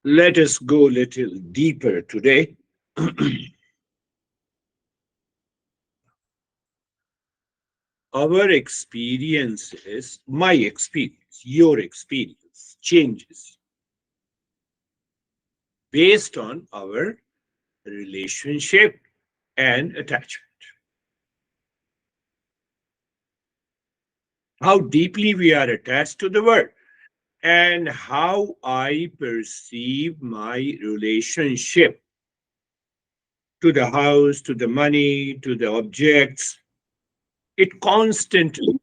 Let us go a little deeper today. Our experiences, my experience, your experience, changes based on our relationship and attachment. How deeply we are attached to the world and how I perceive my relationship to the house, to the money, to the objects. It constantly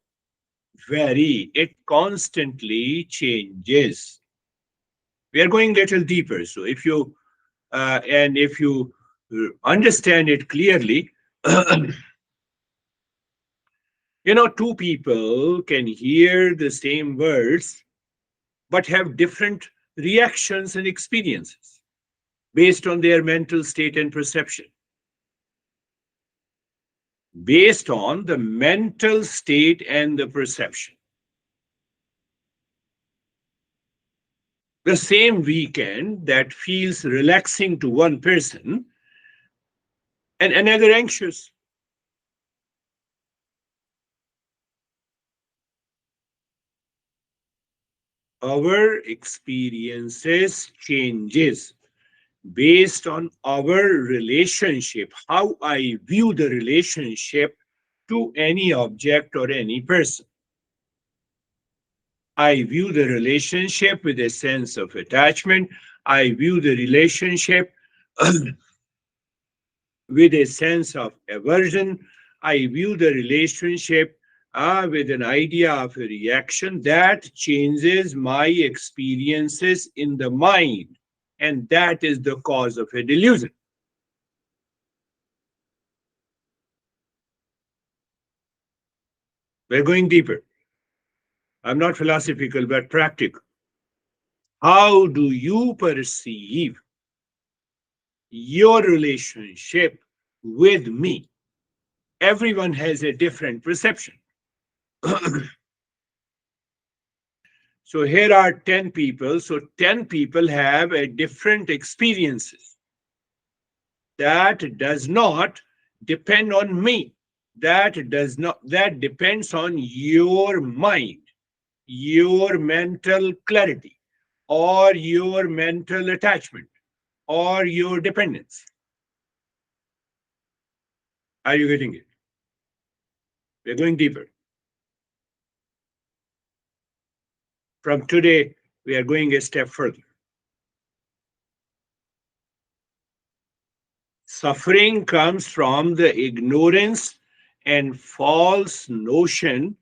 it constantly changes. We are going a little deeper. So if you understand it clearly, two people can hear the same words but have different reactions and experiences based on their mental state and perception. Based on the mental state and the perception. The same weekend that feels relaxing to one person and another anxious. Our experiences changes based on our relationship, how I view the relationship to any object or any person. I view the relationship with a sense of attachment. I view the relationship with a sense of aversion. I view the relationship with an idea of a reaction that changes my experiences in the mind. And that is the cause of a delusion. We're going deeper. I'm not philosophical, but practical. How do you perceive your relationship with me? Everyone has a different perception. So here are 10 people. So 10 people have a different experiences. That does not depend on me. That depends on your mind, your mental clarity, or your mental attachment, or your dependence. Are you getting it? We're going deeper. From today, we are going a step further. Suffering comes from the ignorance and false notion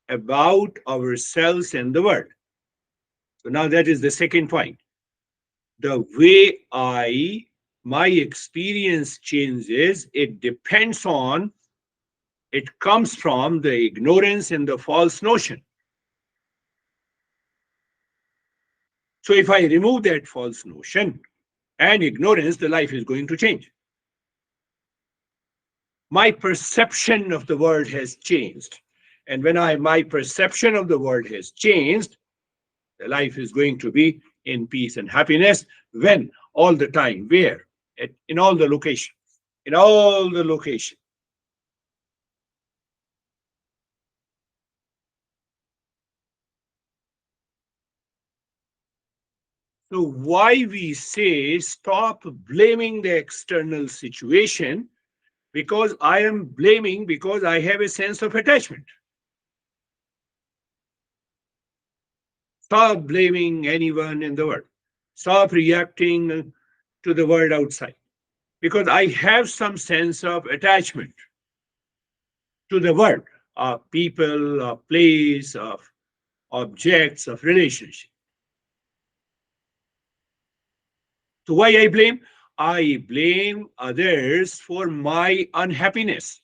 about ourselves and the world. So now that is the second point. The way my experience changes, it comes from the ignorance and the false notion. So if I remove that false notion and ignorance, the life is going to change. My perception of the world has changed. And when my perception of the world has changed, the life is going to be in peace and happiness. When? All the time. Where? In all the locations. In all the locations. So why we say stop blaming the external situation? Because I am blaming because I have a sense of attachment. Stop blaming anyone in the world. Stop reacting to the world outside. Because I have some sense of attachment to the world, of people, of place, of objects, of relationship. So why I blame? I blame others for my unhappiness.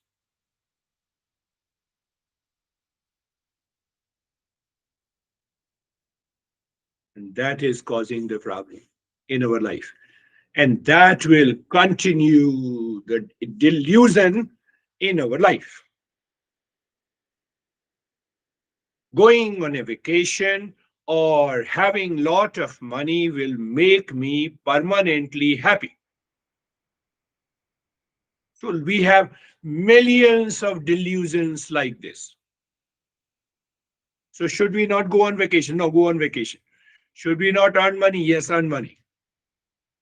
And that is causing the problem in our life. And that will continue the delusion in our life. Going on a vacation or having lot of money will make me permanently happy. So we have millions of delusions like this. So should we not go on vacation? No, go on vacation. Should we not earn money? Yes, earn money.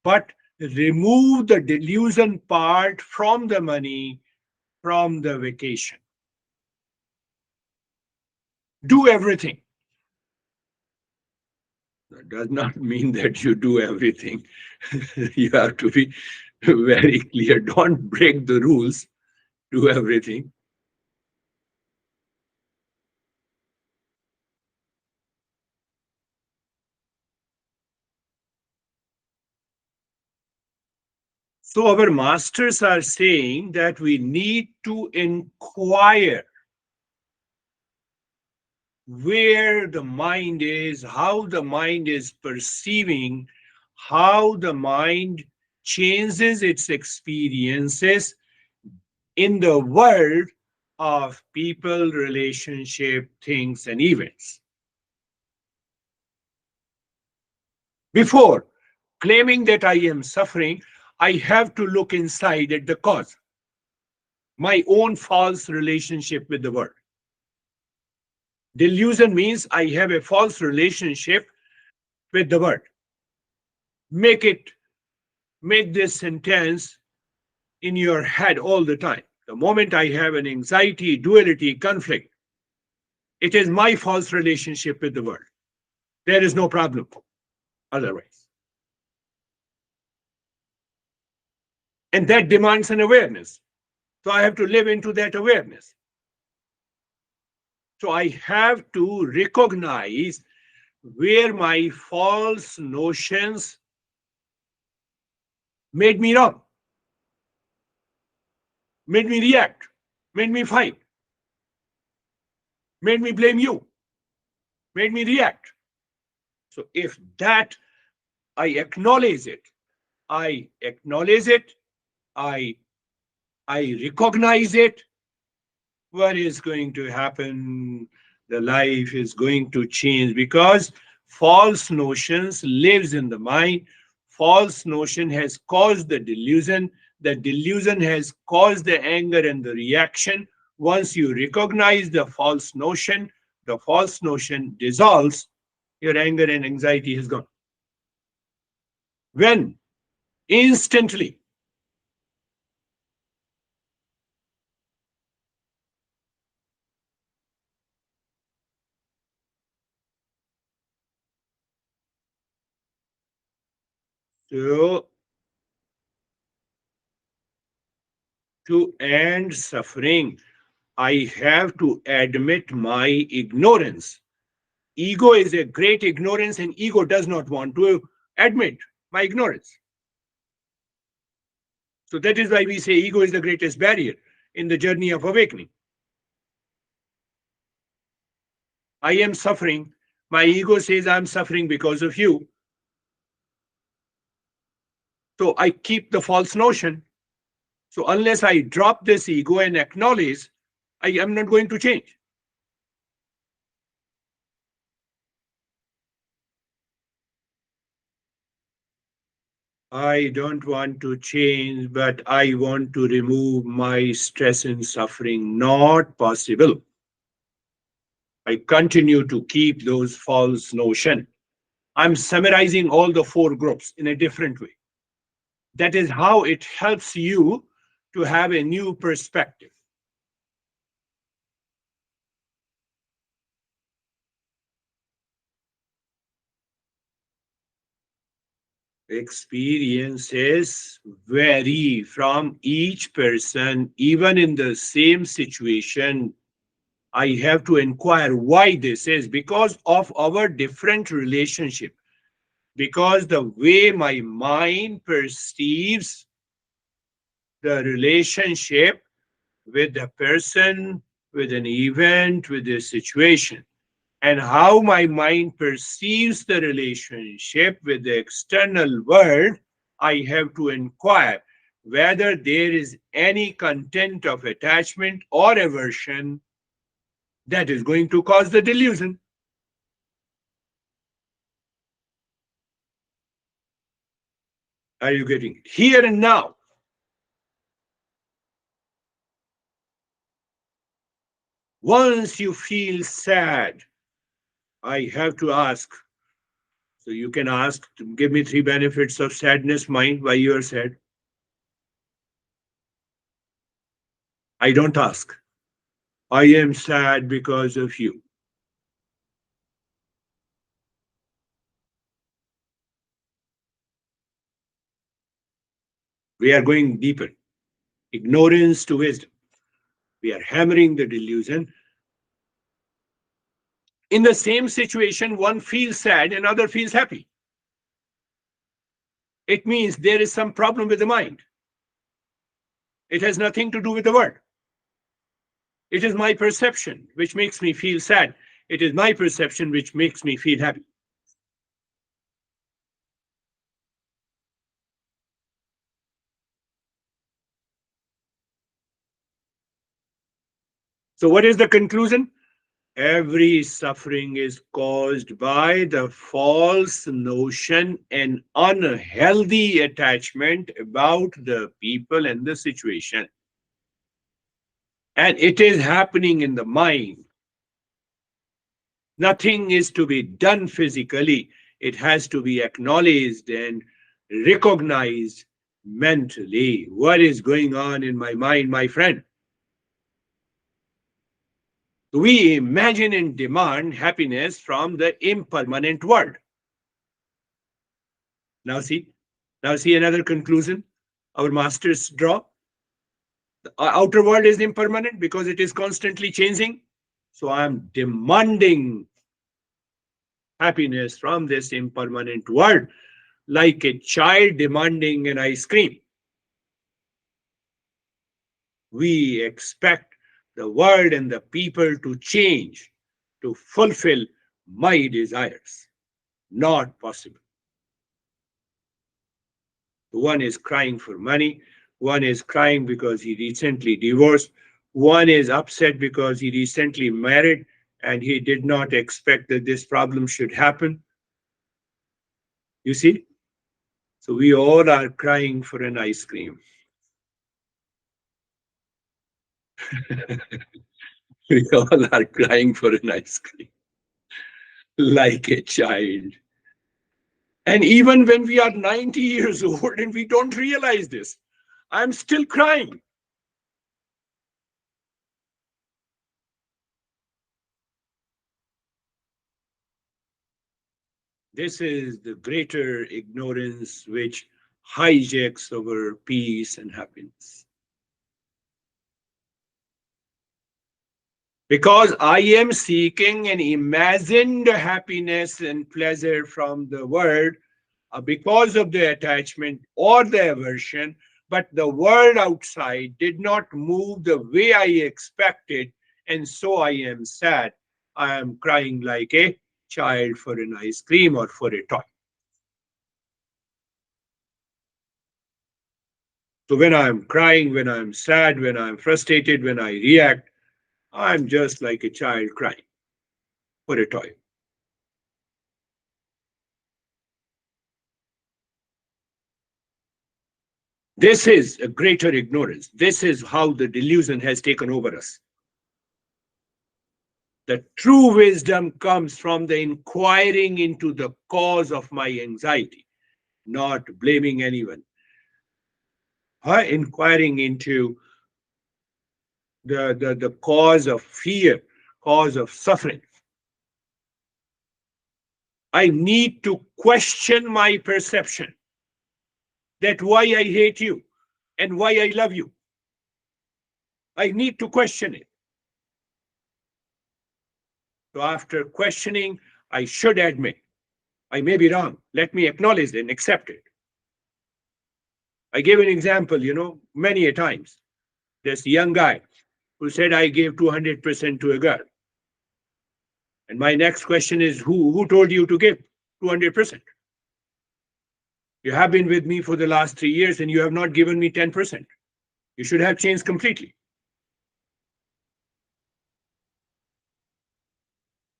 But remove the delusion part from the money, from the vacation. Do everything. That does not mean that you do everything. You have to be very clear. Don't break the rules. Do everything. So our masters are saying that we need to inquire where the mind is, how the mind is perceiving, how the mind changes its experiences in the world of people, relationship, things, and events. Before claiming that I am suffering, I have to look inside at the cause, my own false relationship with the world. Delusion means I have a false relationship with the world. Make it, make this sentence in your head all the time. The moment I have an anxiety, duality, conflict, it is my false relationship with the world. There is no problem otherwise. And that demands an awareness. So I have to live into that awareness. So I have to recognize where my false notions made me wrong, made me react, made me fight, made me blame you, made me react. So if that I acknowledge it, I acknowledge it, I I recognize it, what is going to happen? The life is going to change because false notions lives in the mind. False notion has caused the delusion. The delusion has caused the anger and the reaction. Once you recognize the false notion dissolves, your anger and anxiety has gone. When? Instantly. So to end suffering, I have to admit my ignorance. Ego is a great ignorance, and ego does not want to admit my ignorance. So that is why we say ego is the greatest barrier in the journey of awakening. I am suffering. My ego says I'm suffering because of you. So I keep the false notion. So unless I drop this ego and acknowledge, I am not going to change. I don't want to change, but I want to remove my stress and suffering. Not possible. I continue to keep those false notions. I'm summarizing all the four groups in a different way. That is how it helps you to have a new perspective. Experiences vary from each person, even in the same situation. I have to inquire why this is because of our different relationship, because the way my mind perceives the relationship with the person, with an event, with a situation, and how my mind perceives the relationship with the external world, I have to inquire whether there is any content of attachment or aversion that is going to cause the delusion. Are you getting it? Here and now. Once you feel sad, I have to ask. So you can ask, give me three benefits of sadness, mind, why you are sad. I don't ask. I am sad because of you. We are going deeper. Ignorance to wisdom. We are hammering the delusion. In the same situation, one feels sad and other feels happy. It means there is some problem with the mind. It has nothing to do with the word. It is my perception which makes me feel sad. It is my perception which makes me feel happy. So, what is the conclusion? Every suffering is caused by the false notion and unhealthy attachment about the people and the situation. And it is happening in the mind. Nothing is to be done physically, it has to be acknowledged and recognized mentally. What is going on in my mind, my friend? We imagine and demand happiness from the impermanent world. Now see, now see another conclusion our masters draw. The outer world is impermanent because it is constantly changing. So I am demanding happiness from this impermanent world, like a child demanding an ice cream. We expect the world and the people to change to fulfill my desires. Not possible. One is crying for money, one is crying because he recently divorced, one is upset because he recently married and he did not expect that this problem should happen. You see? So we all are crying for an ice cream. We all are crying for an ice cream like a child. And even when we are 90 years old and we don't realize this, I'm still crying. This is the greater ignorance which hijacks our peace and happiness. Because I am seeking an imagined happiness and pleasure from the world because of the attachment or the aversion, but the world outside did not move the way I expected, and so I am sad. I am crying like a child for an ice cream or for a toy. So when I'm crying, when I'm sad, when I'm frustrated, when I react, I'm just like a child crying for a toy. This is a greater ignorance. This is how the delusion has taken over us. The true wisdom comes from the inquiring into the cause of my anxiety, not blaming anyone. Inquiring into the cause of fear, cause of suffering. I need to question my perception that why I hate you and why I love you. I need to question it. So after questioning, I should admit I may be wrong. Let me acknowledge it and accept it. I gave an example, many a times. This young guy who said I gave 200% to a girl. And my next question is, who told you to give 200%? You have been with me for the last 3 years and you have not given me 10%. You should have changed completely.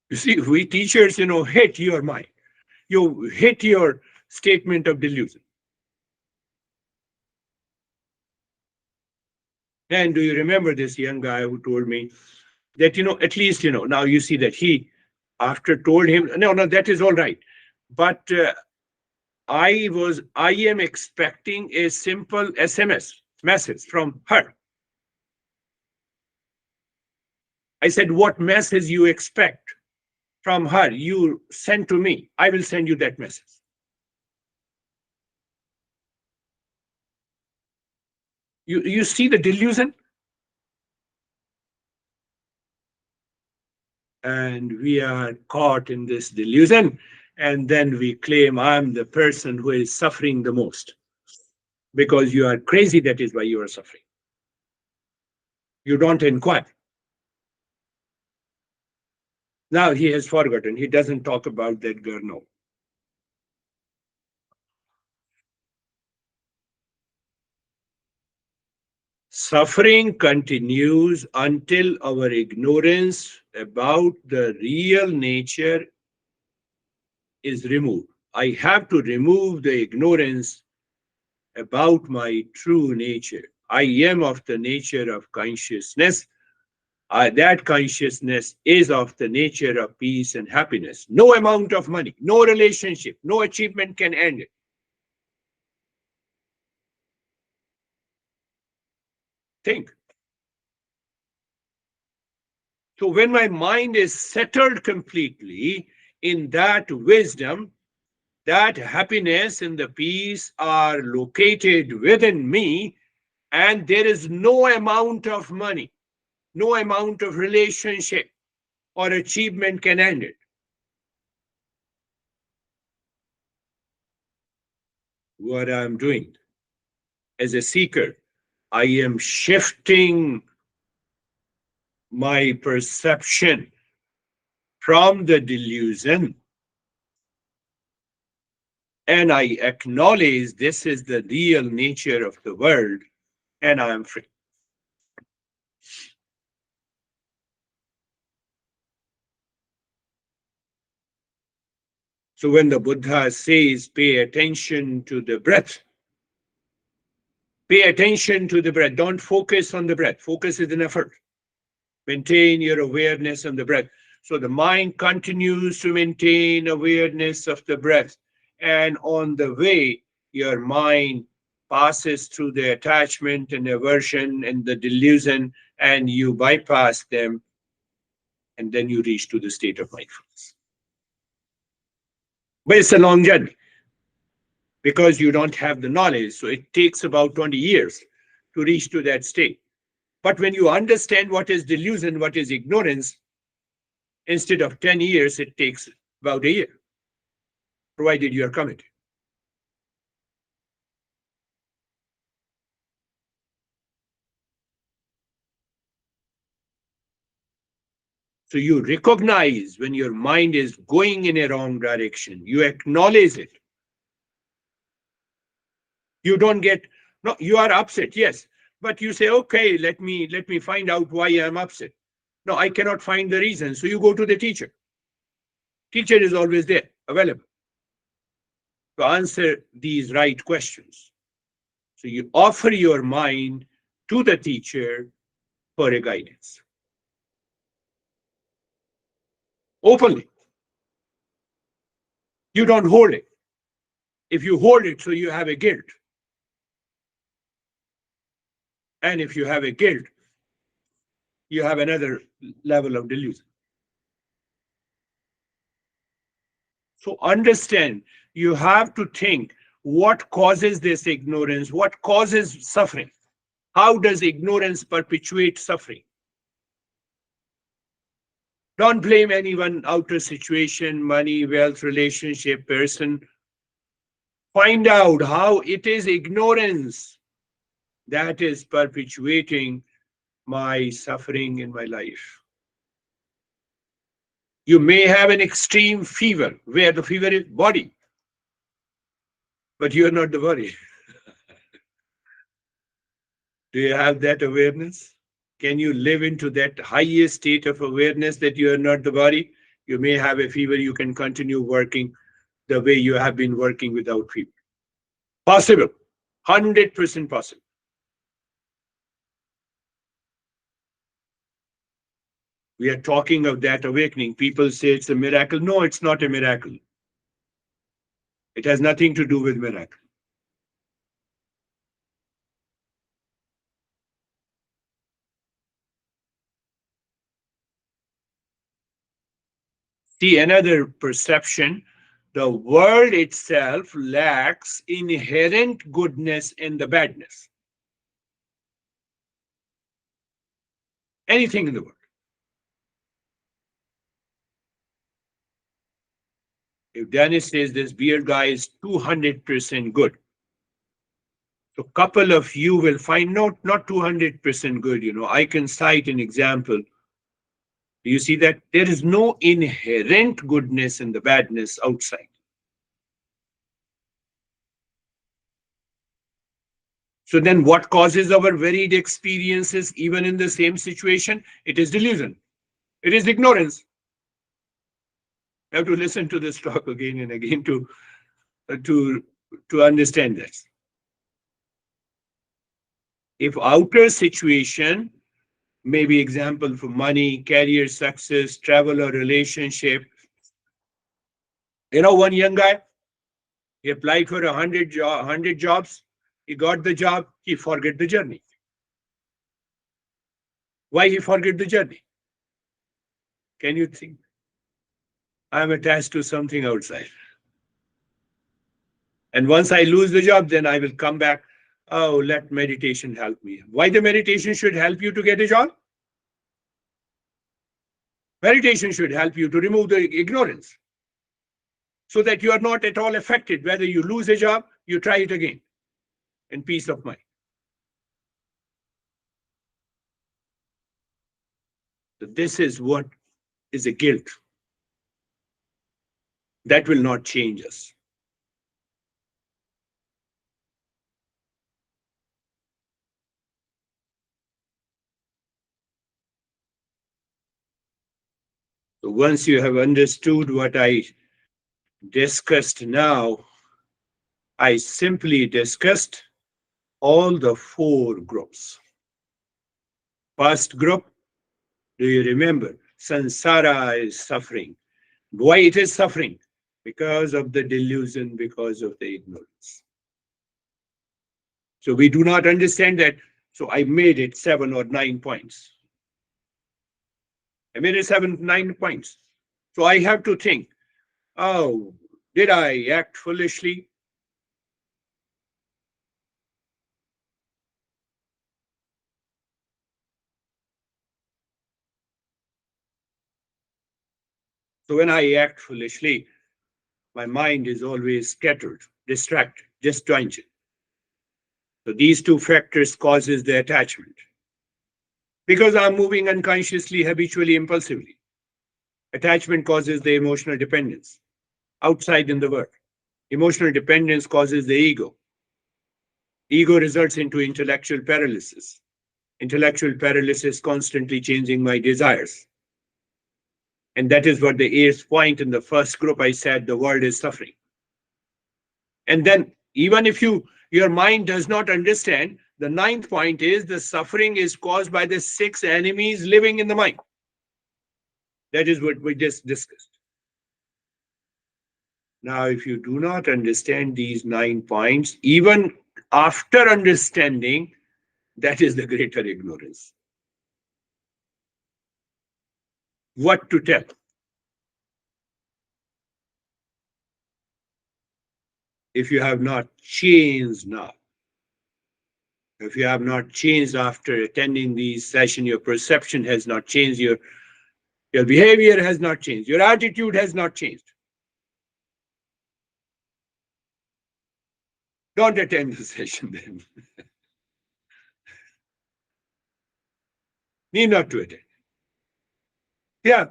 You see, we teachers, hit your mind. You hit your statement of delusion. And do you remember this young guy who told me that, at least, now you see that he, after told him, no, no, that is all right. But I am expecting a simple SMS message from her. I said, what message you expect from her? You send to me. I will send you that message. You see the delusion? And we are caught in this delusion. And then we claim I'm the person who is suffering the most because you are crazy. That is why you are suffering. You don't inquire. Now he has forgotten. He doesn't talk about that girl now. Suffering continues until our ignorance about the real nature is removed. I have to remove the ignorance about my true nature. I am of the nature of consciousness. That consciousness is of the nature of peace and happiness. No amount of money, no relationship, no achievement can end it. Think. So when my mind is settled completely in that wisdom, that happiness and the peace are located within me, and there is no amount of money, no amount of relationship or achievement can end it. What I'm doing as a seeker, I am shifting my perception from the delusion, and I acknowledge this is the real nature of the world, and I am free. So when the Buddha says, pay attention to the breath, pay attention to the breath. Don't focus on the breath. Focus is an effort. Maintain your awareness on the breath. So the mind continues to maintain awareness of the breath. And on the way, your mind passes through the attachment and aversion and the delusion, and you bypass them, and then you reach to the state of mindfulness. But it's a long journey because you don't have the knowledge. So it takes about 20 years to reach to that state. But when you understand what is delusion, what is ignorance, instead of 10 years, it takes about a year, provided you are committed. So you recognize when your mind is going in a wrong direction, you acknowledge it. You don't get, no, you are upset, yes. But you say, okay, let me find out why I'm upset. No, I cannot find the reason. So you go to the teacher. Teacher is always there, available to answer these right questions. So you offer your mind to the teacher for a guidance. Openly. You don't hold it. If you hold it, so you have a guilt. And if you have a guilt, you have another level of delusion. So understand, you have to think what causes this ignorance, what causes suffering. How does ignorance perpetuate suffering? Don't blame anyone, outer situation, money, wealth, relationship, person. Find out how it is ignorance that is perpetuating my suffering in my life. You may have an extreme fever, where the fever is body, but you are not the body. Do you have that awareness? Can you live into that highest state of awareness that you are not the body? You may have a fever, you can continue working the way you have been working without fever. Possible, 100% possible. We are talking of that awakening. People say it's a miracle. No, it's not a miracle. It has nothing to do with miracle. See, another perception, the world itself lacks inherent goodness and the badness. Anything in the world. If Dennis says this beer guy is 200% good, so couple of you will find not 200% good. I can cite an example. You see that there is no inherent goodness and the badness outside. So then what causes our varied experiences even in the same situation? It is delusion. It is ignorance. You have to listen to this talk again and again to understand this. If outer situation, maybe example for money, career success, travel or relationship. One young guy, he applied for 100 jobs. He got the job. He forget the journey. Why he forget the journey? Can you think? I'm attached to something outside. And once I lose the job, then I will come back. Oh, let meditation help me. Why the meditation should help you to get a job? Meditation should help you to remove the ignorance so that you are not at all affected. Whether you lose a job, you try it again in peace of mind. So this is what is a guilt. That will not change us. So once you have understood what I discussed now, I simply discussed all the four groups. First group, do you remember? Sansara is suffering. Why it is suffering? Because of the delusion, because of the ignorance. So we do not understand that. So I made it 7 or 9 points. I made it 7, 9 points. So I have to think, oh, did I act foolishly? So when I act foolishly, my mind is always scattered, distracted, disjointed. So these two factors causes the attachment. Because I'm moving unconsciously, habitually, impulsively. Attachment causes the emotional dependence outside in the world. Emotional dependence causes the ego. Ego results into intellectual paralysis. Intellectual paralysis constantly changing my desires. And that is what the eighth point in the first group I said, the world is suffering. And then even if your mind does not understand, the ninth point is the suffering is caused by the 6 enemies living in the mind. That is what we just discussed. Now, if you do not understand these 9 points, even after understanding, that is the greater ignorance. What to tell? If you have not changed now, if you have not changed after attending these sessions, your perception has not changed, your behavior has not changed, your attitude has not changed. Don't attend the session then. Need not to attend. Yeah.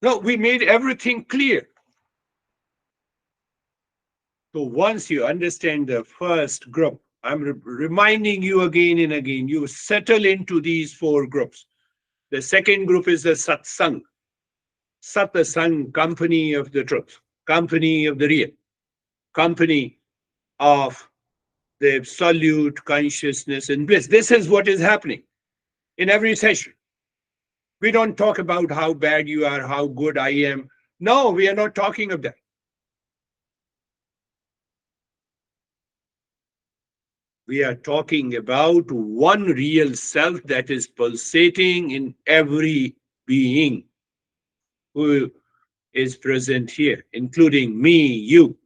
No, we made everything clear. So once you understand the first group, I'm reminding you again and again, you settle into these 4 groups. The second group is the satsang. Satsang, company of the truth, company of the real, company of the absolute consciousness and bliss. This is what is happening in every session. We don't talk about how bad you are, how good I am. No, we are not talking of that. We are talking about one real self that is pulsating in every being who is present here, including me, you.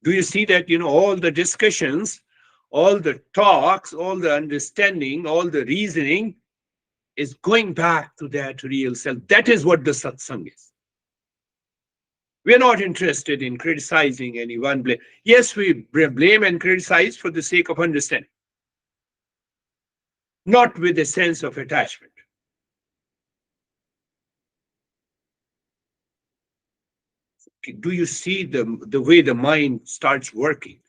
Do you see that, all the discussions, all the talks, all the understanding, all the reasoning is going back to that real self? That is what the satsang is. We are not interested in criticizing anyone. Yes, we blame and criticize for the sake of understanding, not with a sense of attachment. Do you see the way the mind starts working?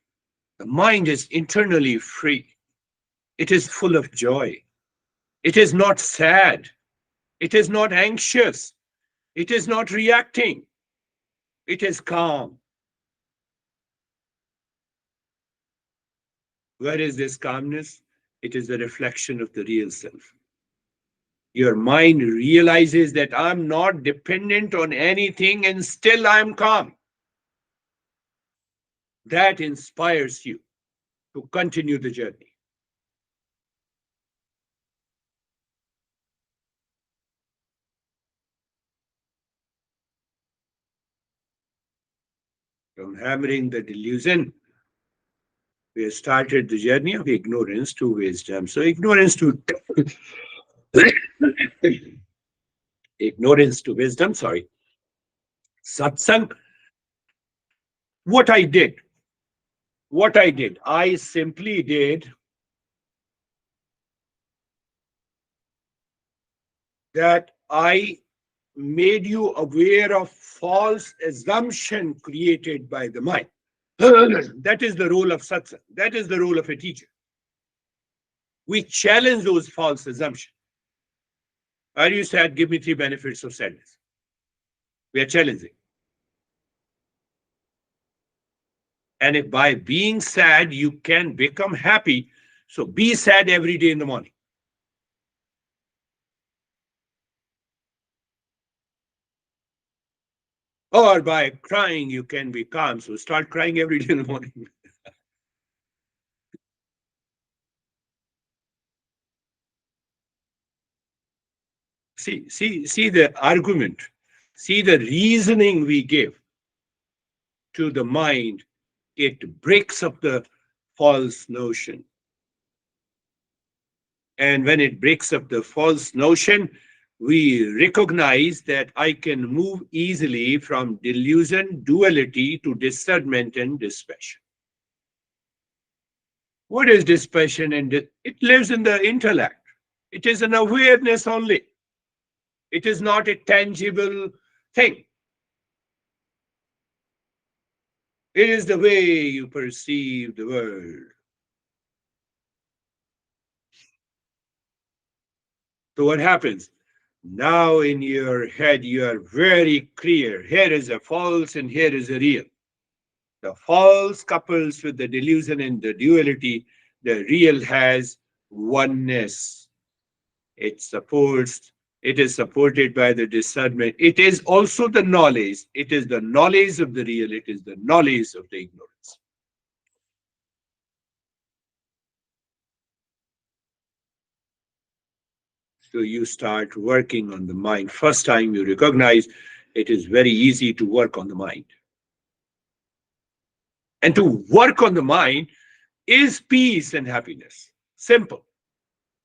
The mind is internally free. It is full of joy. It is not sad. It is not anxious. It is not reacting. It is calm. Where is this calmness? It is the reflection of the real self. Your mind realizes that I'm not dependent on anything and still I'm calm. That inspires you to continue the journey. From hammering the delusion, we have started the journey of ignorance to wisdom. So ignorance to wisdom, sorry. Satsang, what I did, I simply did that I made you aware of false assumption created by the mind. That is the role of satsang. That is the role of a teacher. We challenge those false assumptions. Are you sad? Give me 3 benefits of sadness. We are challenging. And if by being sad you can become happy, so be sad every day in the morning. Or by crying you can be calm, so start crying every day in the morning. See the argument, see the reasoning we give to the mind. It breaks up the false notion. And when it breaks up the false notion, we recognize that I can move easily from delusion, duality to discernment and dispassion. What is dispassion? It lives in the intellect. It is an awareness only. It is not a tangible thing. It is the way you perceive the world. So what happens? Now in your head, you are very clear. Here is a false and here is a real. The false couples with the delusion and the duality. The real has oneness. It supports, it is supported by the discernment. It is also the knowledge. It is the knowledge of the real. It is the knowledge of the ignorance. So you start working on the mind. First time you recognize it is very easy to work on the mind. And to work on the mind is peace and happiness. Simple.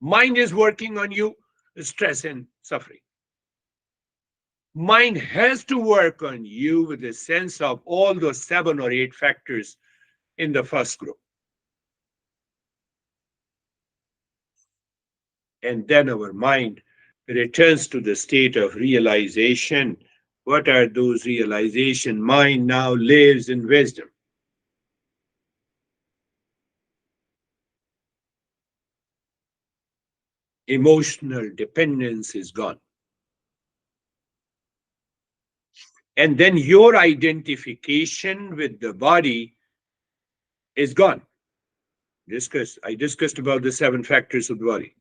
Mind is working on you, stress and suffering. Mind has to work on you with the sense of all those 7 or 8 factors in the first group. And then our mind returns to the state of realization. What are those realization? Mind now lives in wisdom. Emotional dependence is gone. And then your identification with the body is gone. I discussed about the 7 factors of the body.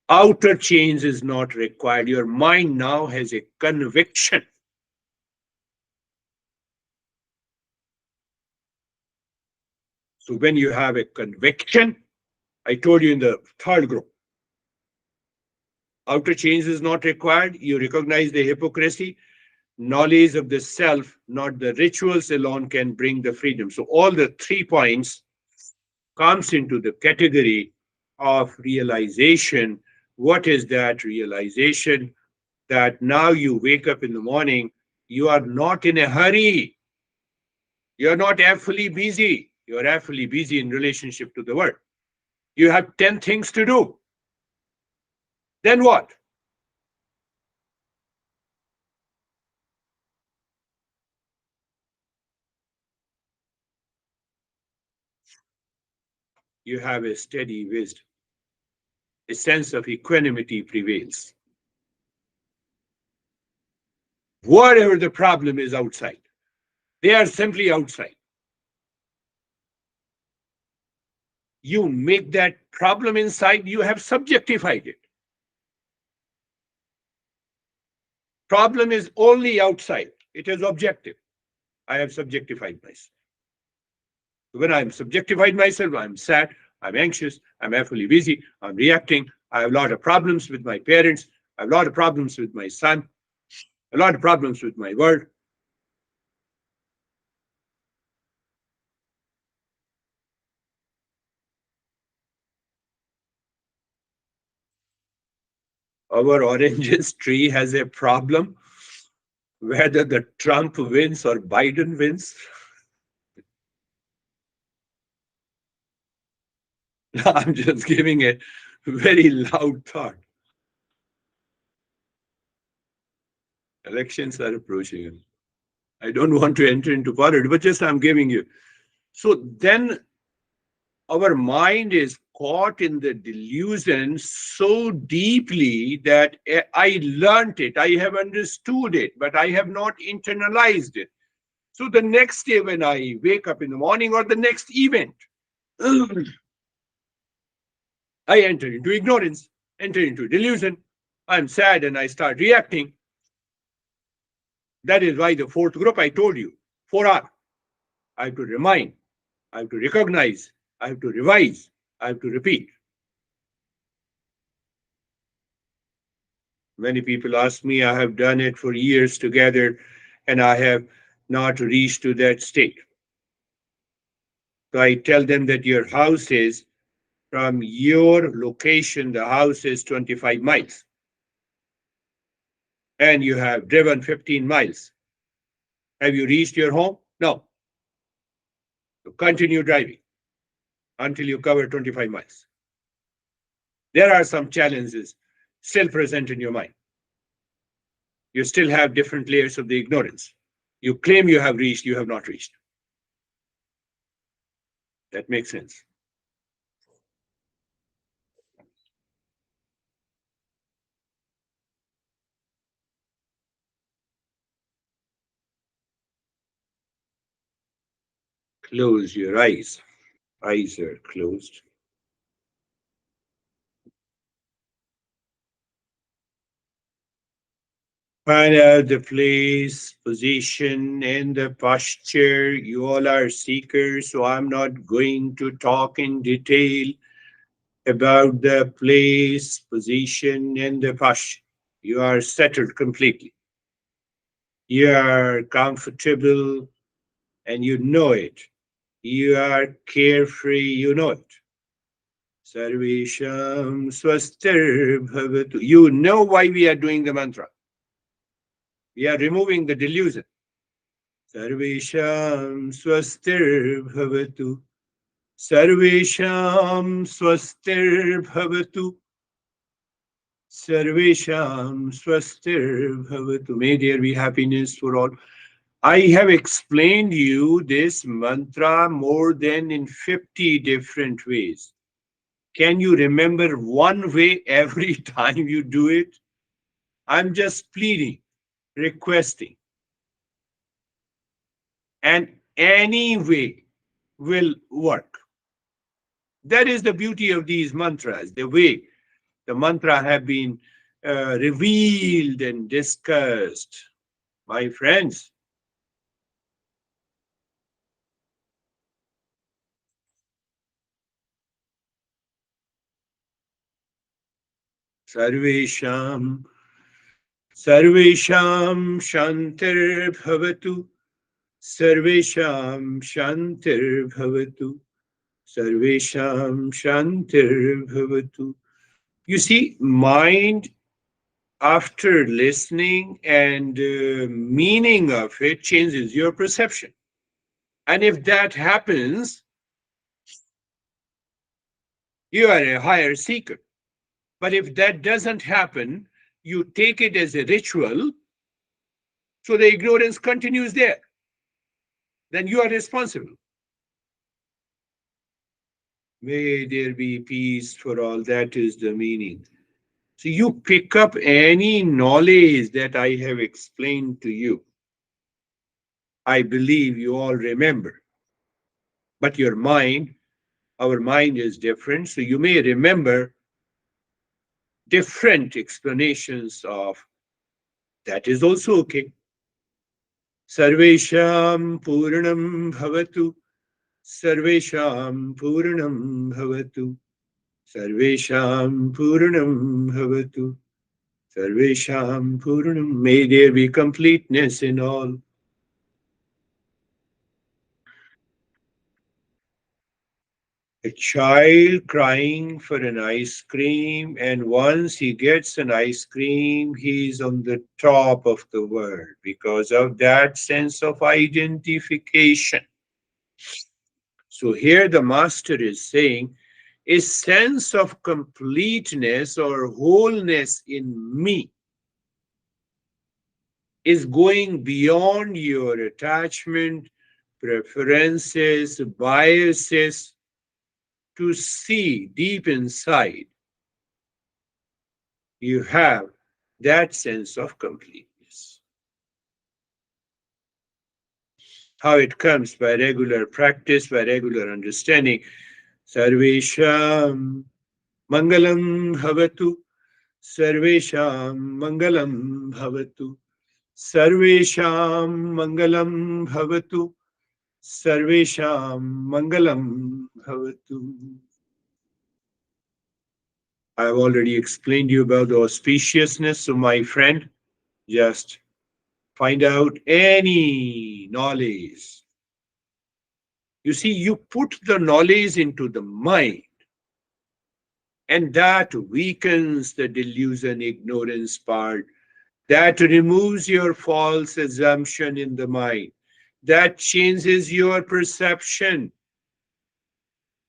Outer change is not required. Your mind now has a conviction. So when you have a conviction, I told you in the third group, outer change is not required. You recognize the hypocrisy. Knowledge of the self, not the rituals alone, can bring the freedom. So all the 3 points comes into the category of realization. What is that realization? That now you wake up in the morning, you are not in a hurry. You're not awfully busy. You're awfully busy in relationship to the world. You have 10 things to do. Then what? You have a steady wisdom. A sense of equanimity prevails. Whatever the problem is outside, they are simply outside. You make that problem inside, you have subjectified it. Problem is only outside. It is objective. I have subjectified myself. When I'm subjectified myself, I'm sad, I'm anxious, I'm awfully busy, I'm reacting. I have a lot of problems with my parents. I have a lot of problems with my son, a lot of problems with my world. Our oranges tree has a problem whether the Trump wins or Biden wins. I'm just giving a very loud thought. Elections are approaching. I don't want to enter into politics, but just I'm giving you. So then our mind is caught in the delusion so deeply that I learned it, I have understood it, but I have not internalized it. So the next day when I wake up in the morning or the next event, I enter into ignorance, enter into delusion. I'm sad and I start reacting. That is why the fourth group I told you, 4R. I have to remind, I have to recognize, I have to revise, I have to repeat. Many people ask me, I have done it for years together and I have not reached to that state. So I tell them that your house is from your location, the house is 25 miles and you have driven 15 miles. Have you reached your home? No. So continue driving until you cover 25 miles. There are some challenges still present in your mind. You still have different layers of the ignorance. You claim you have reached, you have not reached. That makes sense. Close your eyes. Eyes are closed. Find out the place, position, and the posture. You all are seekers, so I'm not going to talk in detail about the place, position, and the posture. You are settled completely. You are comfortable and you know it. You are carefree, you know it. Sarvesham swastir bhavatu. You know why we are doing the mantra. We are removing the delusion. Sarvesham swastir bhavatu. Sarvesham swastir bhavatu. Sarvesham swastir bhavatu. May there be happiness for all. I have explained you this mantra more than in 50 different ways. Can you remember one way every time you do it? I'm just pleading. requesting, and any way will work. That is the beauty of these mantras, the way the mantra have been revealed and discussed. My friends, Sarvesham, Sarvesham Shantir Bhavatu, Sarvesham Shantir Bhavatu, Sarvesham Shantir Bhavatu. You see, mind after listening and meaning of it changes your perception. And if that happens, you are a higher seeker. But if that doesn't happen, you take it as a ritual, so the ignorance continues there. Then you are responsible. May there be peace for all. That is the meaning. So you pick up any knowledge that I have explained to you. I believe you all remember. But your mind, our mind is different. So you may remember different explanations of that is also okay. Sarvesham Purnam Bhavatu. Sarvesham Purnam Bhavatu. Sarvesham Purnam Bhavatu. Sarvesham Purnam. May there be completeness in all. A child crying for an ice cream, and once he gets an ice cream, he's on the top of the world because of that sense of identification. So here the master is saying, a sense of completeness or wholeness in me is going beyond your attachment, preferences, biases, to see deep inside you have that sense of completeness. How it comes by regular practice, by regular understanding. Sarvesham Mangalam Bhavatu. Sarvesham Mangalam Bhavatu. Sarvesham Mangalam Bhavatu. Sarvesham Mangalam Bhavatu. I have already explained to you about the auspiciousness of my friend. Just find out any knowledge. You see, you put the knowledge into the mind, and that weakens the delusion, ignorance part. That removes your false assumption in the mind. That changes your perception.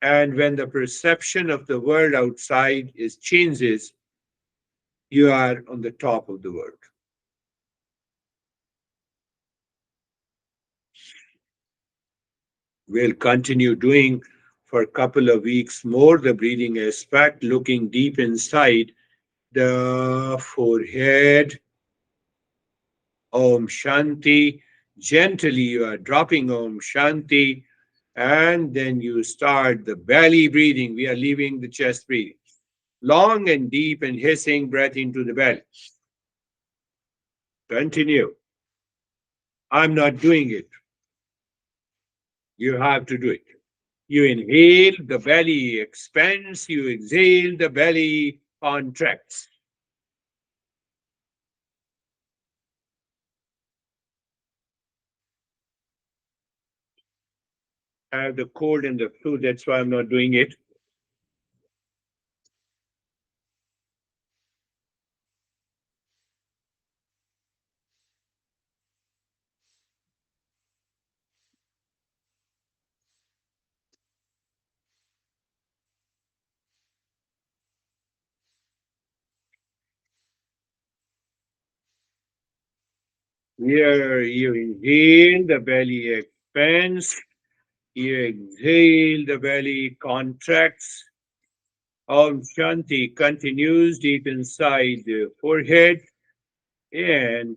And when the perception of the world outside is changes, you are on the top of the world. We'll continue doing for a couple of weeks more the breathing aspect, looking deep inside the forehead. Om Shanti. Gently, you are dropping Om Shanti, and then you start the belly breathing. We are leaving the chest breathing. Long and deep and hissing breath into the belly. Continue. I'm not doing it. You have to do it. You inhale, the belly expands. You exhale, the belly contracts. I have the cold and the flu, that's why I'm not doing it. Here you inhale, the belly expands. You exhale, the belly contracts. Om Shanti continues deep inside the forehead and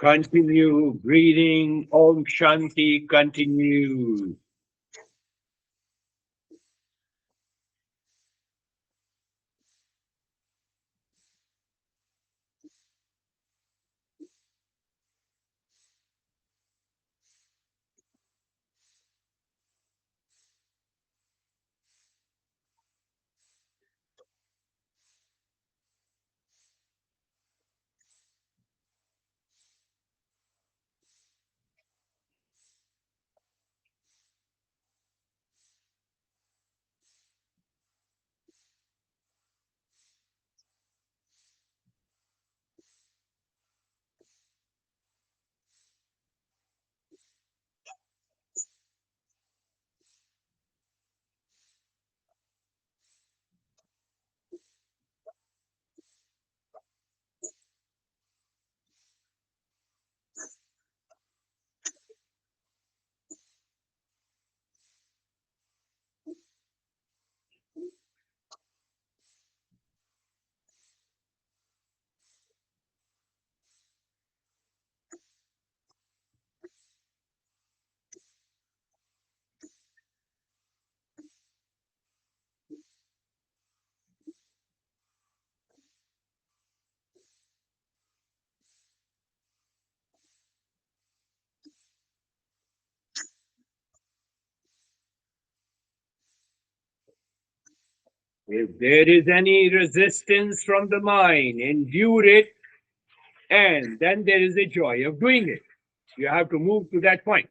Continue breathing. Om Shanti continue. If there is any resistance from the mind, endure it, and then there is a joy of doing it. You have to move to that point.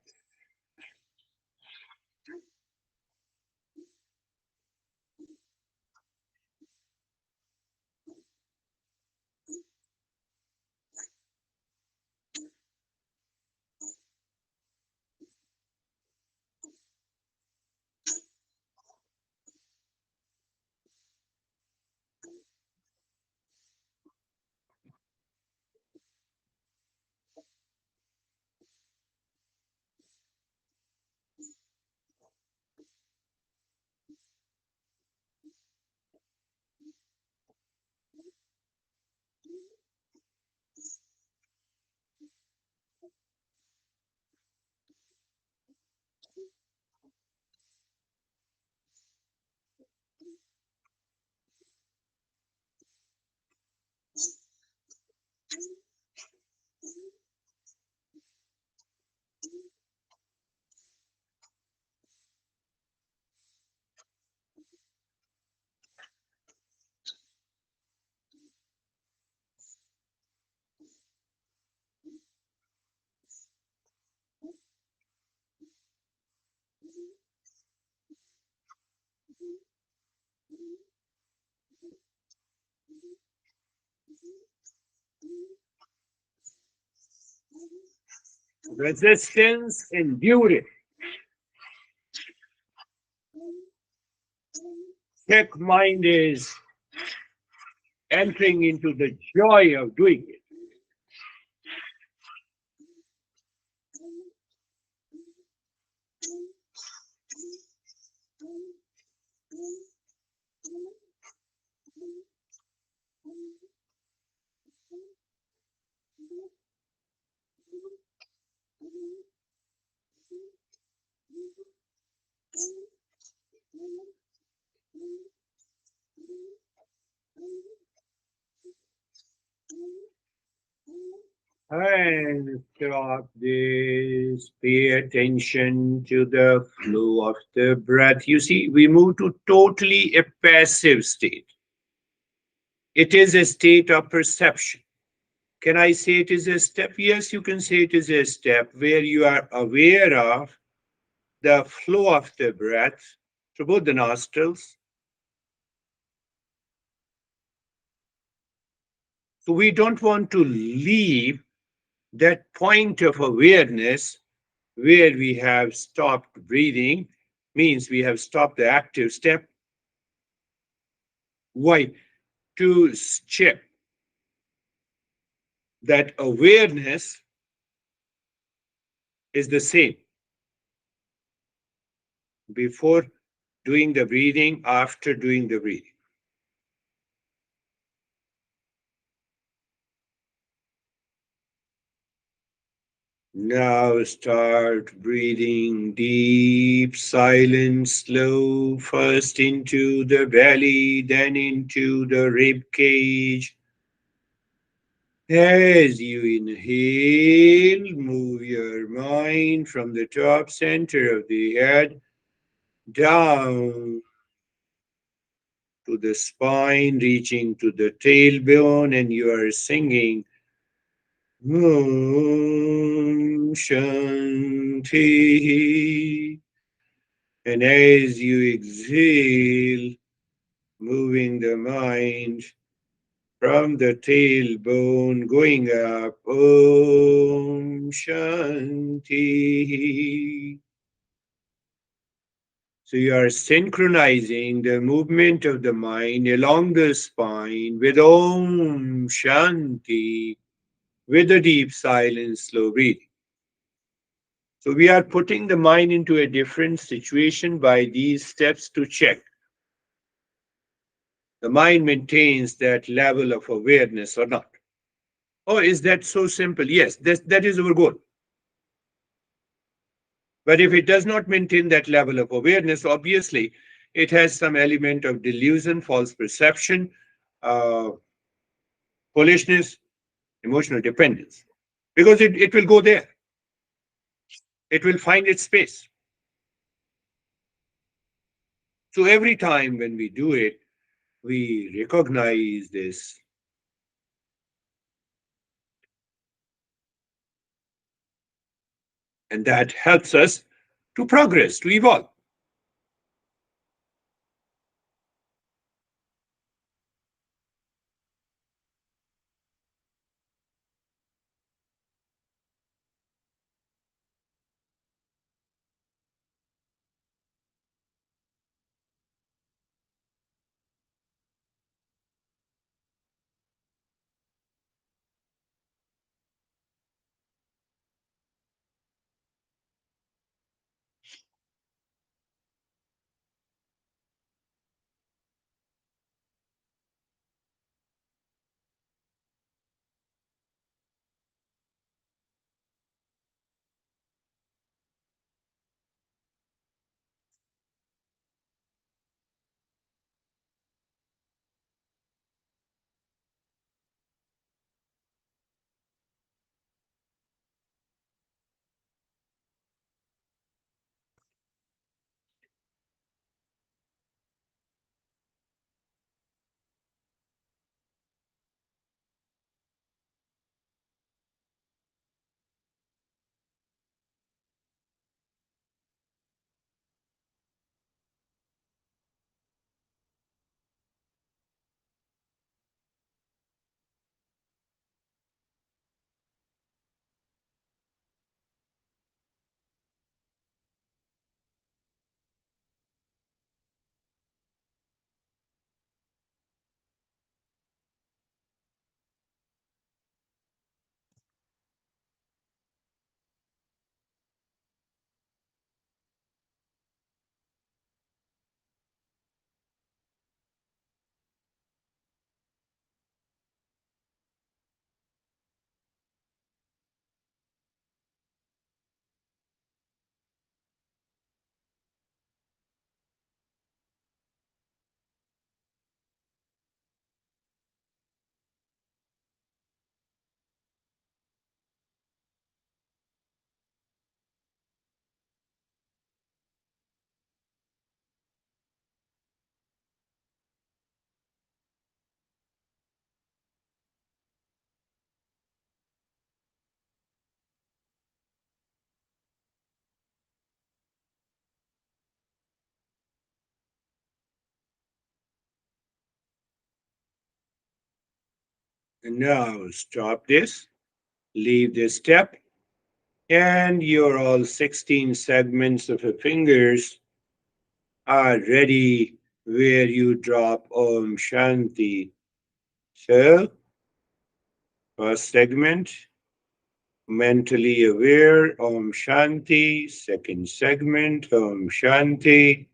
Resistance, endure it. Check mind is entering into the joy of doing it. And stop this. Pay attention to the flow of the breath. You see, we move to totally a passive state. It is a state of perception. Can I say it is a step? Yes, you can say it is a step where you are aware of the flow of the breath through both the nostrils. So we don't want to leave that point of awareness where we have stopped breathing, means we have stopped the active step. Why? To check that awareness is the same before doing the breathing, after doing the breathing. Now start breathing deep, silent, slow, first into the belly, then into the rib cage. As you inhale, move your mind from the top center of the head down to the spine, reaching to the tailbone, and you are singing Om Shanti. And as you exhale, moving the mind from the tailbone, going up, Om Shanti. So you are synchronizing the movement of the mind along the spine with Om Shanti, with a deep silent, slow breathing. So we are putting the mind into a different situation by these steps to check. The mind maintains that level of awareness or not. Oh, is that so simple? Yes, that is our goal. But if it does not maintain that level of awareness, obviously it has some element of delusion, false perception, uh, foolishness, emotional dependence. Because it will go there, it will find its space. So every time when we do it, we recognize this, and that helps us to progress, to evolve. And now stop this, leave this step, and your all 16 segments of your fingers are ready where you drop Om Shanti. So, first segment, mentally aware, Om Shanti. Second segment, Om Shanti.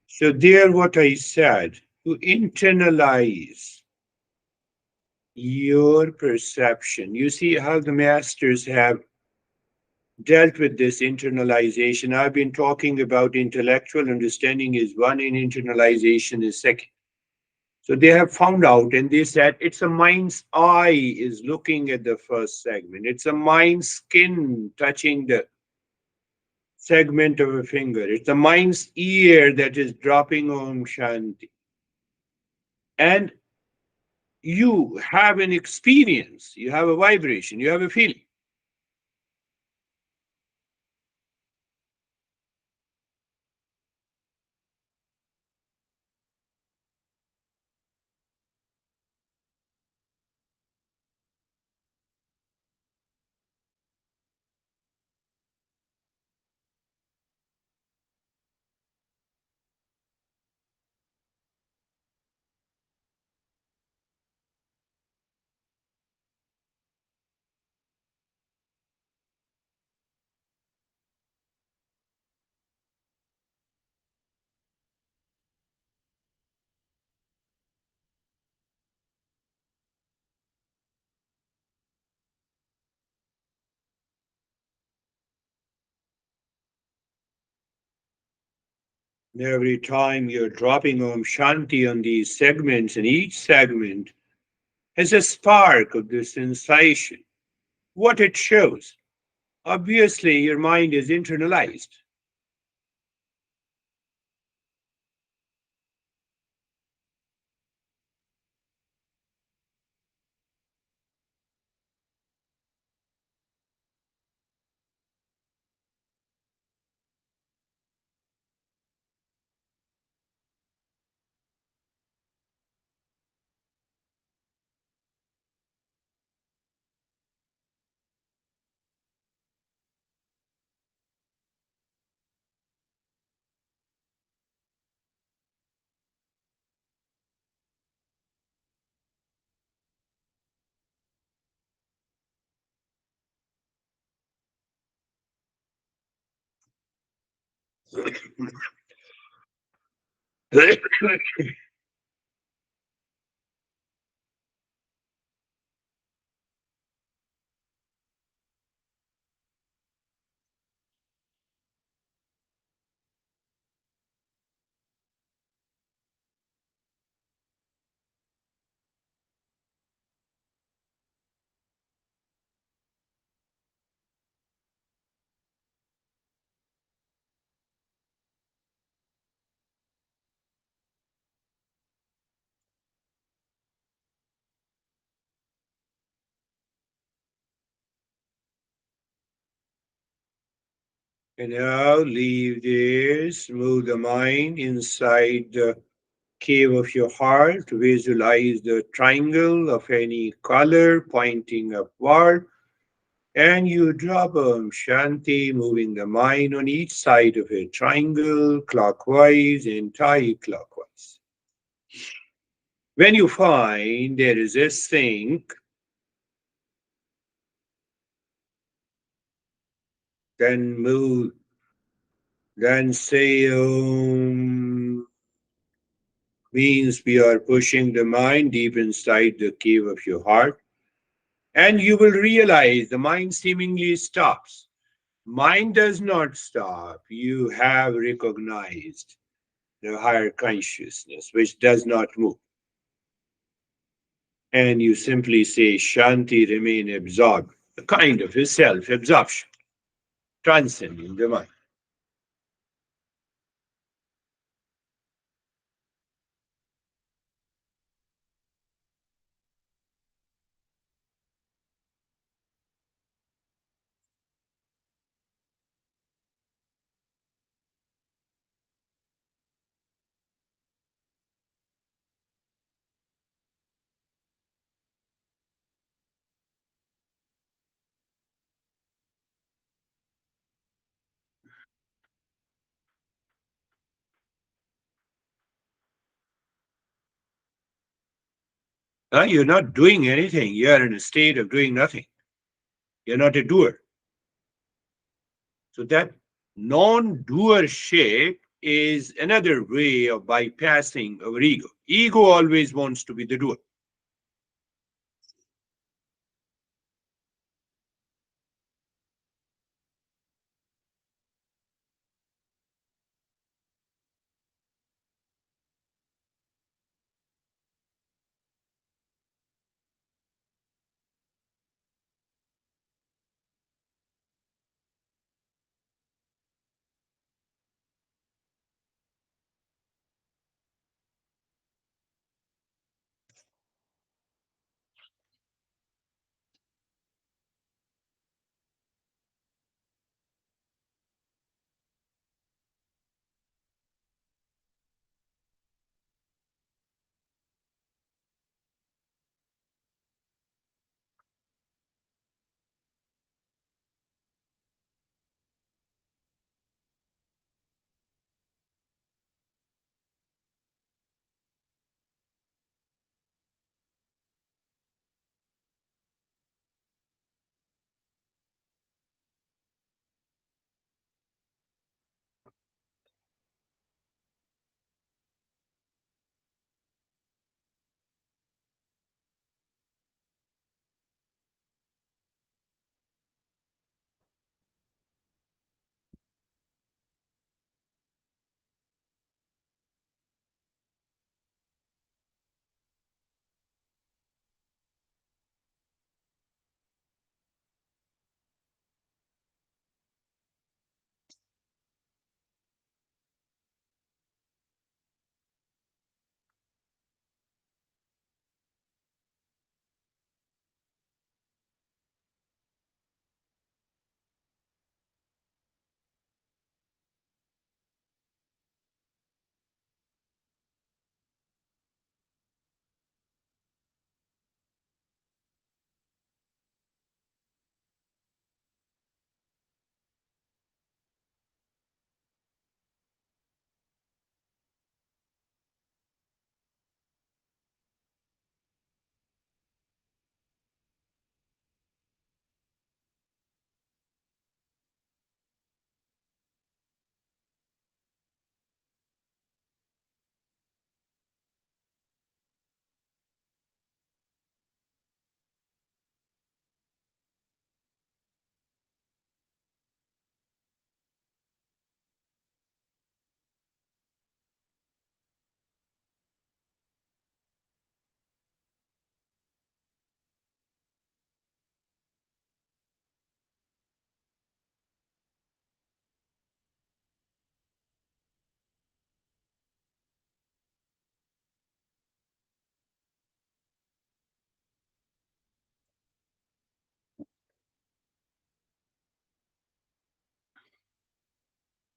So, there, what I said, to internalize your perception. You see how the masters have dealt with this internalization. I've been talking about intellectual understanding is one and internalization is second. So they have found out and they said it's a mind's eye is looking at the first segment. It's a mind's skin touching the segment of a finger. It's the mind's ear that is dropping Om Shanti. And you have an experience, you have a vibration, you have a feeling. And every time you're dropping Om Shanti on these segments, and each segment has a spark of the sensation. What it shows, obviously, your mind is internalized. And now leave this, move the mind inside the cave of your heart. Visualize the triangle of any color pointing upward. And you drop Om Shanti, moving the mind on each side of a triangle, clockwise, anti-clockwise. When you find there is a sync, then move, then say Om, means we are pushing the mind deep inside the cave of your heart. And you will realize the mind seemingly stops. Mind does not stop. You have recognized the higher consciousness, which does not move. And you simply say, Shanti, remain absorbed, a kind of a self absorption, transcending the mind. You're not doing anything. You're in a state of doing nothing. You're not a doer. So that non-doership is another way of bypassing our ego. Ego always wants to be the doer.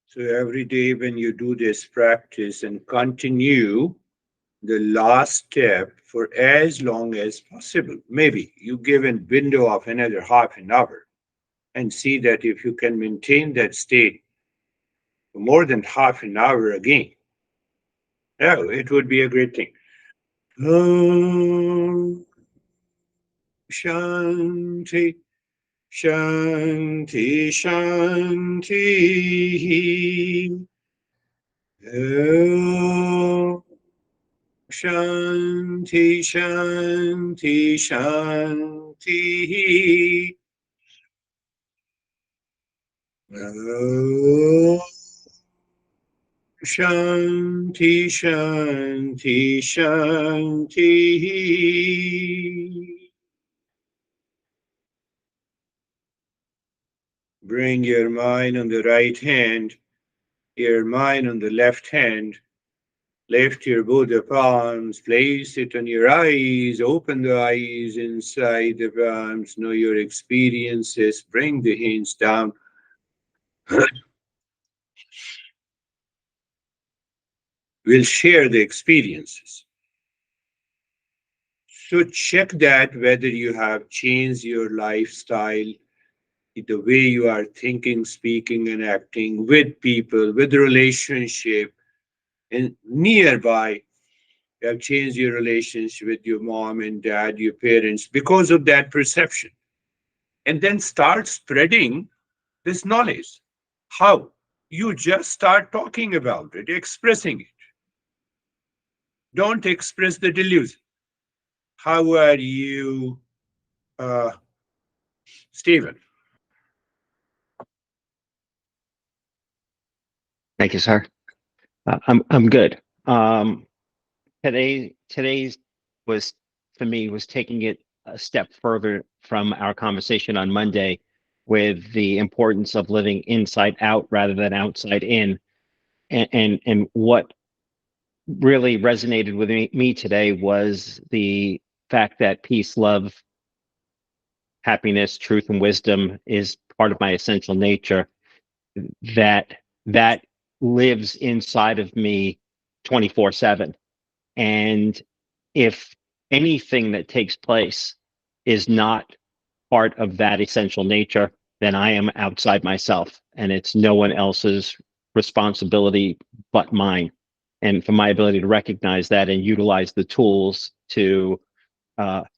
So every day when you do this practice and continue the last step for as long as possible, maybe you give a window of another half an hour and see that if you can maintain that state for more than half an hour again, yeah, it would be a great thing. Om Shanti, Shanti, Shanti. Om Shanti, Shanti, Shanti. Om Shanti, Shanti, Shanti. Bring your mind on the right hand, your mind on the left hand. Lift your Buddha palms, place it on your eyes, open the eyes inside the palms, know your experiences, bring the hands down. We'll share the experiences. So check that whether you have changed your lifestyle, the way you are thinking, speaking, and acting with people, with relationship, and nearby. You have changed your relationship with your mom and dad, your parents, because of that perception. And then start spreading this knowledge. How? You just start talking about it, expressing it. Don't express the delusion. How are you, uh, Stephen? Thank you, sir. I'm good. Today's was for me was taking it a step further from our conversation on Monday with the importance of living inside out rather than outside in. And what really resonated with me today was the fact that peace, love, happiness, truth, and wisdom is part of my essential nature, that that lives inside of me 24/7. And if anything that takes place is not part of that essential nature, then I am outside myself and it's no one else's responsibility but mine. And for my ability to recognize that and utilize the tools to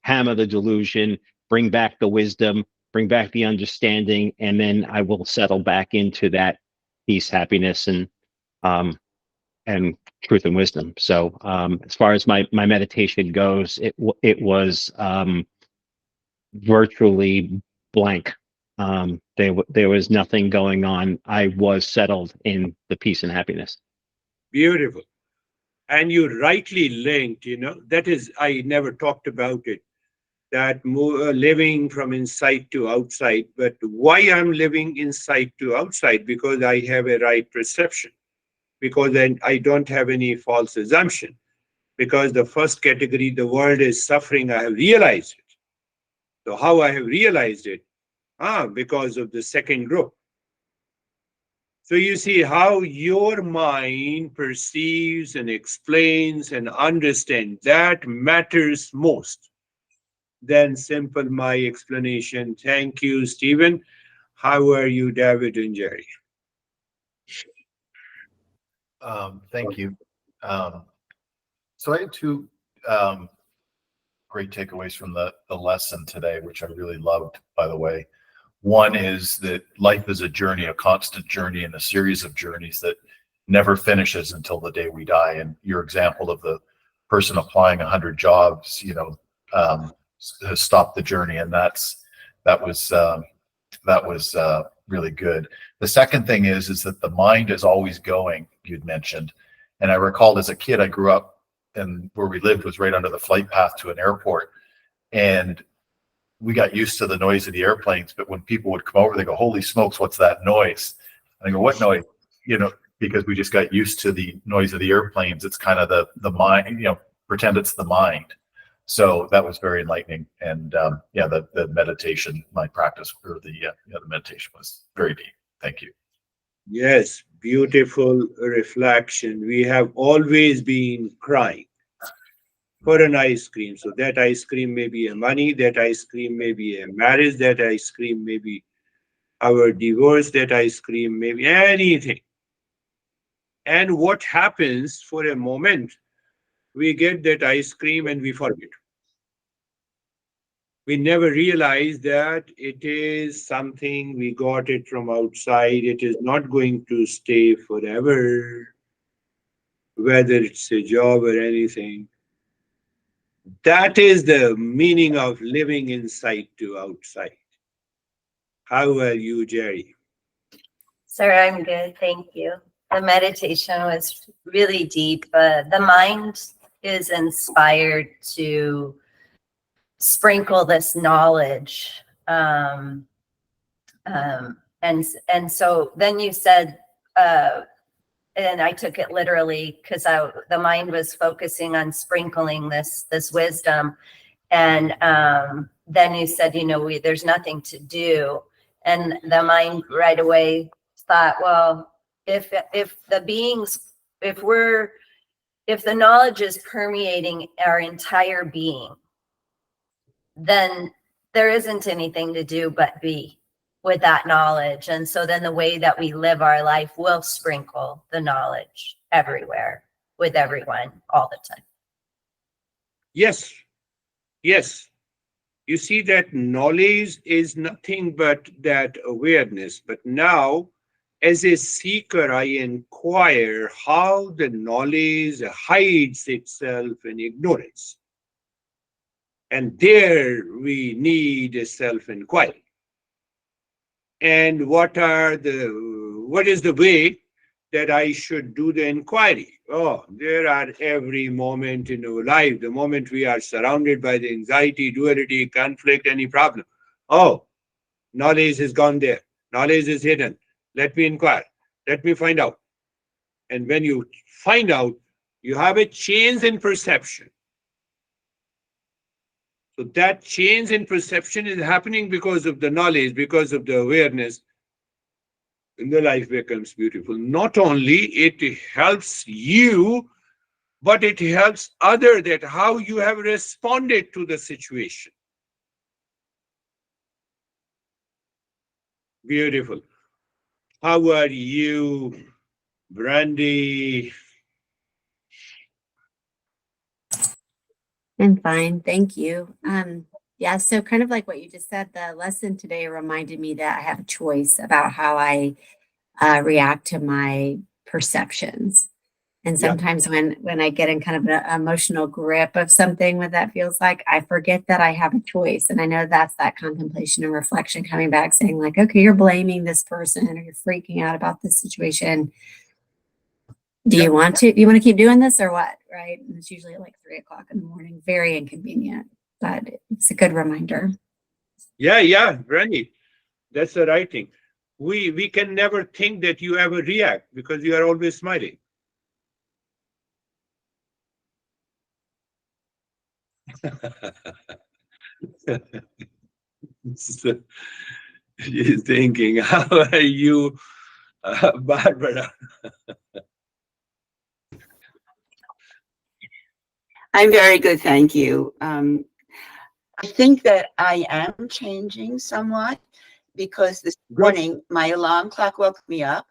hammer the delusion, bring back the wisdom, bring back the understanding, and then I will settle back into that peace, happiness, um, and truth and wisdom. So as far as my meditation goes, it was virtually blank. There was nothing going on. I was settled in the peace and happiness. Beautiful. And you rightly linked, that is, I never talked about it, that living from inside to outside. But why I'm living inside to outside? Because I have a right perception, because then I don't have any false assumption. Because the first category, the world is suffering, I have realized it. So how I have realized it? Because of the second group. So you see how your mind perceives and explains and understands, that matters most than simple my explanation. Thank you, Stephen. How are you, David and Jerry? Thank you. So I had two great takeaways from the lesson today, which I really loved, by the way. One is that life is a journey, a constant journey, and a series of journeys that never finishes until the day we die. And your example of the person applying 100 jobs, has stopped the journey, and that was really good. The second thing is that the mind is always going. You'd mentioned, and I recalled as a kid, I grew up, and where we lived was right under the flight path to an airport, and we got used to the noise of the airplanes. But when people would come over, they go, "Holy smokes, what's that noise?" And I go, "What noise?" Because we just got used to the noise of the airplanes. It's kind of the mind, pretend it's the mind. So that was very enlightening. And the meditation, my practice, or the meditation was very deep. Thank you. Yes, Beautiful reflection. We have always been crying for an ice cream. So that ice cream may be a money, that ice cream may be a marriage, that ice cream may be our divorce, that ice cream may be anything. And what happens for a moment, we get that ice cream and we forget. We never realize that it is something we got it from outside. It is not going to stay forever, whether it's a job or anything. That is the meaning of living inside to outside. How are you, Jerry? Sir, I'm good. Thank you. The meditation was really deep. The mind is inspired to sprinkle this knowledge. And so then you said, and I took it literally because the mind was focusing on sprinkling this wisdom. And then you said, there's nothing to do. And the mind right away thought, well, if the beings, if the knowledge is permeating our entire being, then there isn't anything to do but be with that knowledge. And so then the way that we live our life will sprinkle the knowledge everywhere with everyone all the time. Yes, yes. You see that knowledge is nothing but that awareness. But now, as a seeker, I inquire how the knowledge hides itself in ignorance. And there we need a self-inquiry. And what is the way that I should do the inquiry? Oh, there are every moment in our life, the moment we are surrounded by the anxiety, duality, conflict, any problem. Oh, knowledge is gone there. Knowledge is hidden. Let me inquire. Let me find out. And when you find out, you have a change in perception. So that change in perception is happening because of the knowledge, because of the awareness. And the life becomes beautiful. Not only it helps you, but it helps other, that how you have responded to the situation. Beautiful. How are you, Brandy? I'm fine, thank you. Yeah, so kind of like what you just said, the lesson today reminded me that I have a choice about how I react to my perceptions. And Yeah. sometimes when I get in kind of an emotional grip of something, what that feels like, I forget that I have a choice. And I know that's that contemplation and reflection coming back saying like, okay, you're blaming this person or you're freaking out about this situation. Do you want to keep doing this or what? Right. And it's usually at like 3 o'clock in the morning, very inconvenient, but it's a good reminder. Yeah, Brandy. That's the right thing. We can never think that you ever react because you are always smiling. So, she's thinking, how are you, Barbara? I'm very good, thank you. I think that I am changing somewhat because this morning my alarm clock woke me up,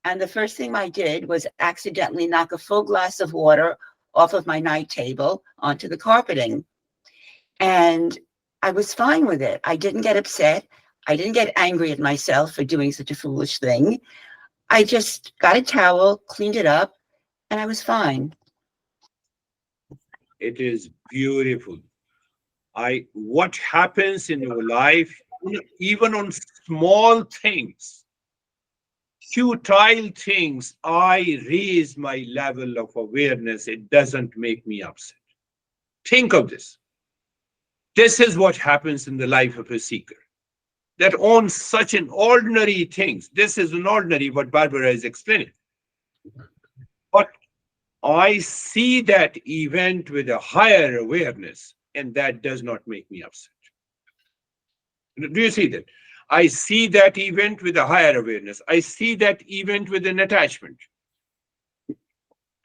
and the first thing I did was accidentally knock a full glass of water off of my night table onto the carpeting. And I was fine with it. I didn't get upset. I didn't get angry at myself for doing such a foolish thing. I just got a towel, cleaned it up, and I was fine. It is beautiful. What happens in your life, even on small things, futile things, I raise my level of awareness. It doesn't make me upset. Think of this. This is what happens in the life of a seeker. That on such an ordinary things, this is an ordinary what Barbara is explaining. But I see that event with a higher awareness, and that does not make me upset. Do you see that? I see that event with a higher awareness. I see that event with an attachment.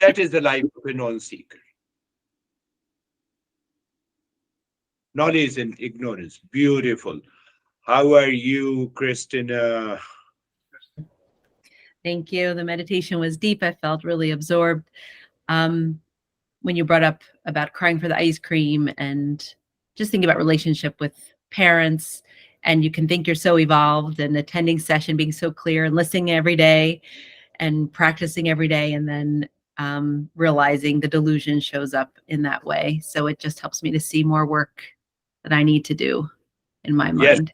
That is the life of a non-seeker. Knowledge and ignorance. Beautiful. How are you, Christina? Thank you. The meditation was deep. I felt really absorbed. When you brought up about crying for the ice cream and just thinking about relationship with parents, and you can think you're so evolved, and attending session being so clear and listening every day and practicing every day, and then realizing the delusion shows up in that way. So it just helps me to see more work that I need to do in my Yes. mind.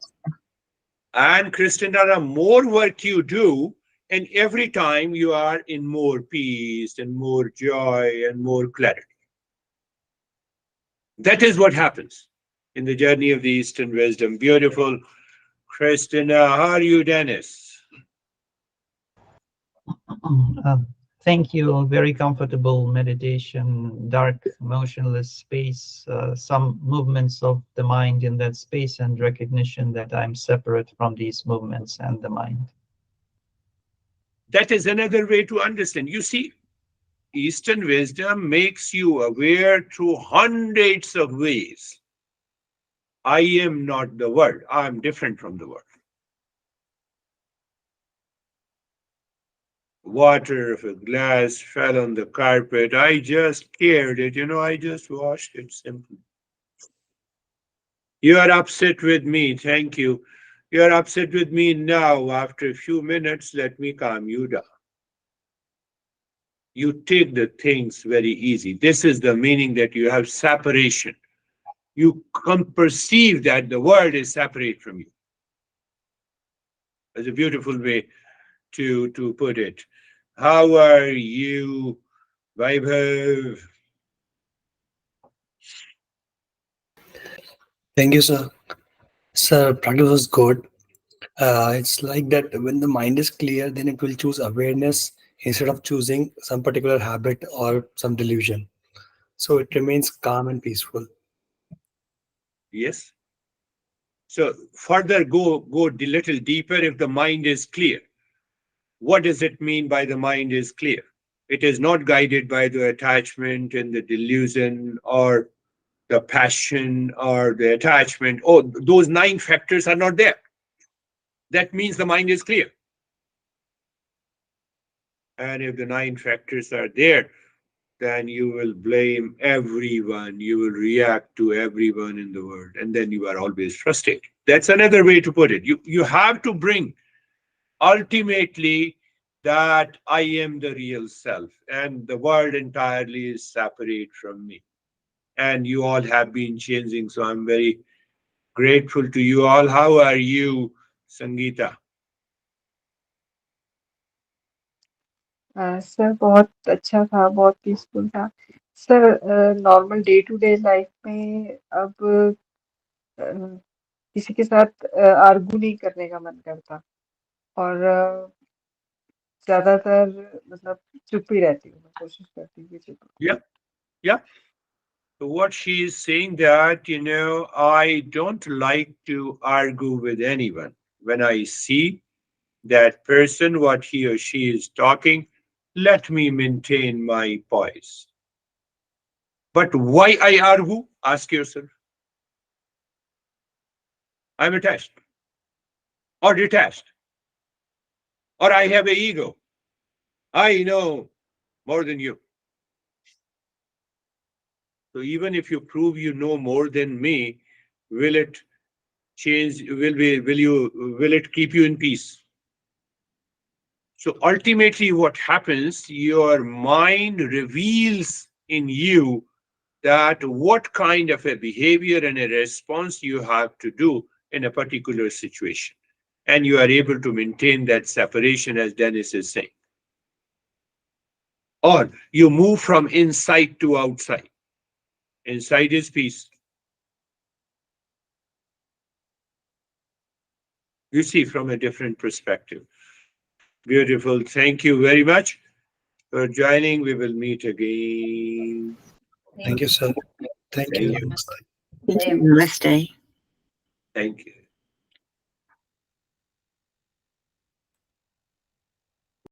And Christina, the more work you do, and every time you are in more peace and more joy and more clarity. That is what happens in the journey of the Eastern wisdom. Beautiful. Christina, how are you, Dennis? Thank you. Very comfortable meditation, dark, motionless space, some movements of the mind in that space, and recognition that I'm separate from these movements and the mind. That is another way to understand. You see, Eastern wisdom makes you aware through hundreds of ways. I am not the world. I am different from the world. Water of a glass fell on the carpet. I just cared it, I just washed it simply. You are upset with me. Thank you. You are upset with me now. After a few minutes, let me calm you down. You take the things very easy. This is the meaning that you have separation. You can perceive that the world is separate from you. That's a beautiful way to put it. How are you, Vaibhav? Thank you, sir. Sir, practice was good. It's like that when the mind is clear, then it will choose awareness instead of choosing some particular habit or some delusion. So it remains calm and peaceful. Yes. So further go a little deeper. If the mind is clear, what does it mean by the mind is clear? It is not guided by the attachment and the delusion or the passion or the attachment. Oh, those 9 factors are not there. That means the mind is clear. And if the 9 factors are there, then you will blame everyone. You will react to everyone in the world. And then you are always frustrated. That's another way to put it. You have to bring ultimately that I am the real self and the world entirely is separate from me. And you all have been changing. So I'm very grateful to you all. How are you, Sangeeta? Sir बहुत अच्छा था, बहुत peaceful था sir. Normal day to day life में अब किसी के साथ आर्गू नहीं करने का मन करता और ज्यादातर मतलब चुप ही रहती हूँ। मैं कोशिश करती हूँ कि चुप रहूं। Yeah, yeah. So what she is saying that, I don't like to argue with anyone. When I see that person, what he or she is talking, let me maintain my poise. But why I argue? Ask yourself. I'm attached or detached, or I have an ego. I know more than you. So even if you prove you know more than me, will it change? Will it keep you in peace? So ultimately, what happens? Your mind reveals in you that what kind of a behavior and a response you have to do in a particular situation. And you are able to maintain that separation, as Dennis is saying. Or you move from inside to outside. Inside is peace. You see from a different perspective. Beautiful. Thank you very much for joining. We will meet again. Thank you, sir. Thank you. Thank you. Namaste. Thank you.